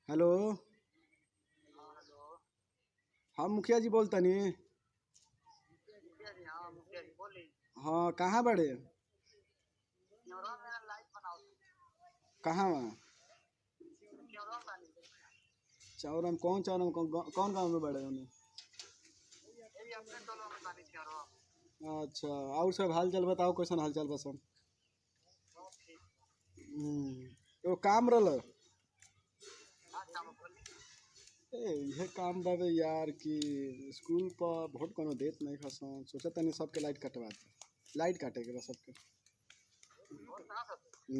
Hello. हाँ मुखिया जी बोलता नी। हाँ कहाँ बड़े? कहाँ वहाँ? चौरम कौन चौरम कौन गाँव में बड़े उन्हें? अच्छा और सब हाल चाल बताओ, कैसन हाल चाल बा सब? एगो काम रहल। यह काम बाबे यार कि स्कूल पर वोट कोनो देत नहीं खसन, सोचा तनी सबके लाइट कटवा दे। लाइट काटे के बा सबके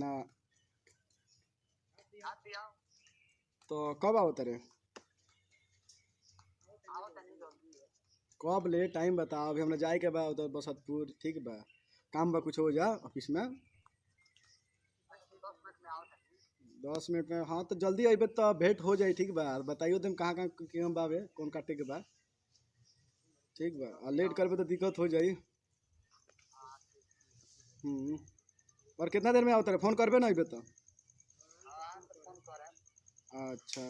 ना। तो कब आओ तेरे? कब ले टाइम बताओ, अभी हमरा जाए के बा उधर बसतपुर, ठीक बा? काम बा कुछ हो जा ऑफिस में। 10 मिनट में? हाँ तो जल्दी अबे तो भेंट हो जाए, ठीक बा? बताइयो तुम कहाँ कहाँ क्यों बाबे, कौन काटे के बा, ठीक बा? और लेट करबे तो दिक्कत हो जाई। और कितना देर में आओ तेरे, फोन करबे ना अबे तो? अच्छा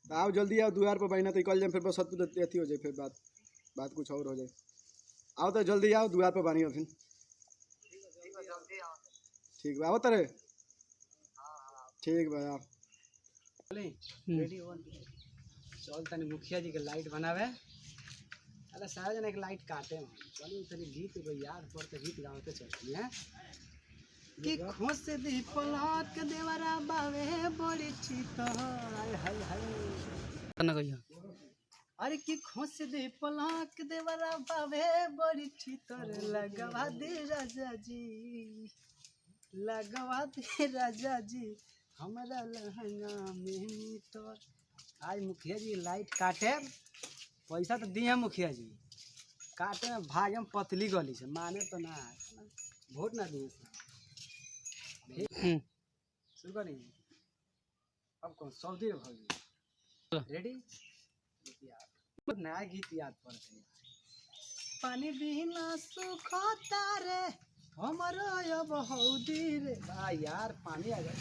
तो आओ जल्दी आओ, द्वार पर बहना तो निकल जाए, फिर बस अथी हो जाए, फिर बात बात कुछ और हो जाए। आओ तो जल्दी आओ, द्वार पर बनी हो फिर। ठीक बा आओ तेरे, ठीक बा आओ। चल तनी मुखिया जी के लाइट बनावे। अरे सारा जन एक लाइट काटे हम चल तनी गीत एगो याद पर तो गीत गावते चलती है कि खोस दी पलट के देवरा बावे बड़ी चित हाय हाय हाय ना कहिया। अरे कि खोस दे पलट के देवरा बावे बड़ी चितर लगवा दे राजा जी, लगवा दे राजा जी हमारा लहंगा में मीटर। आज मुखिया जी लाइट काटे, पैसा तो दिए मुखिया जी, काटे में भाग हम पतली गली से माने तो ना वोट ना दिए शुरू करी। अब कौन सऊदी भागी रेडी नया गीत याद पड़ते हैं। पानी बिना सुखता रे हमारा अब हौदी रे बा यार, पानी आ गया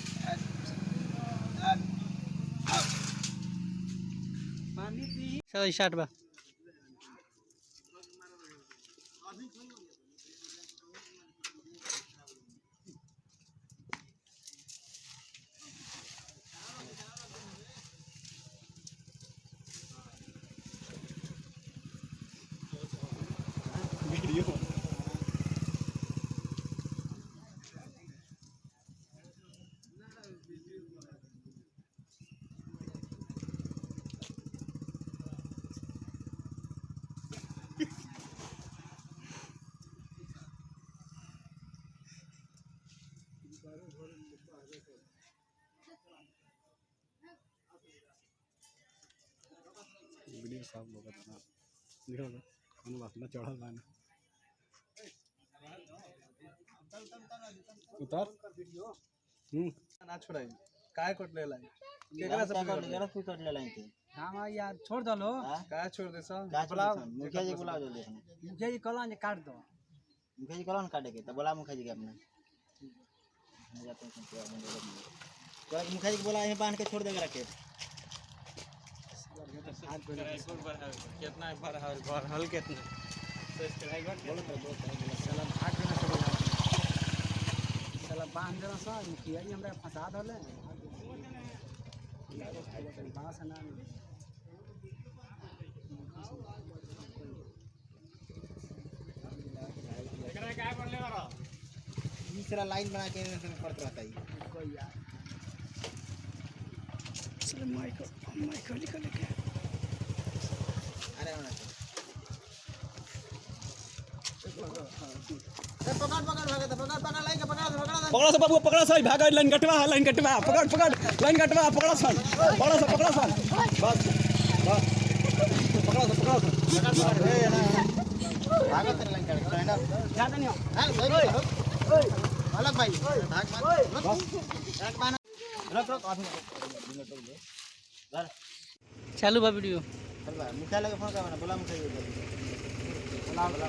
पानी पी सब स्टार्ट बा। वीडियो वीडियो साफ होगा ना, देखो कौन बात ना चढ़ल बा ना उतार। ना छोड़ाई काय कोट ले लाई केकरा से कट ले लाई थी। हां यार छोड़ दो लो काय छोड़ दे सब बुलाओ मुखिया जी, बुलाओ जल्दी से। मुखिया जी कला ने काट दो, मुखिया जी कौन काटे के तो बोला मुखिया जी के अपने मैं जाते हैं तो मुखिया जी को बोला यहीं बांध के छोड़ देगा रखे। कितना भर हल कितना चला बांध देना सा मुखिया जी हमरा फंसा दले बांस ना एकरा काय करले बारो दूसरा लाइन बना के पड़ता रहता है कोई यार। चल माइक निकल के अरे होना पकड़ पकड़ लाइन पकड़ा से बाबू, पकड़ा से भागा, लाइन कटवा पकड़ लाइन कटवा पकड़ा सन बस बस पकड़ा से भागा तेरे लाइन काट स्टैंड अप ज्यादा नहीं हो हां अलग भाई भाग मत एक बार रख घर चालू बा वीडियो चल भाई मुखिया लगे फोन करना, बोला मुखिया जी बोला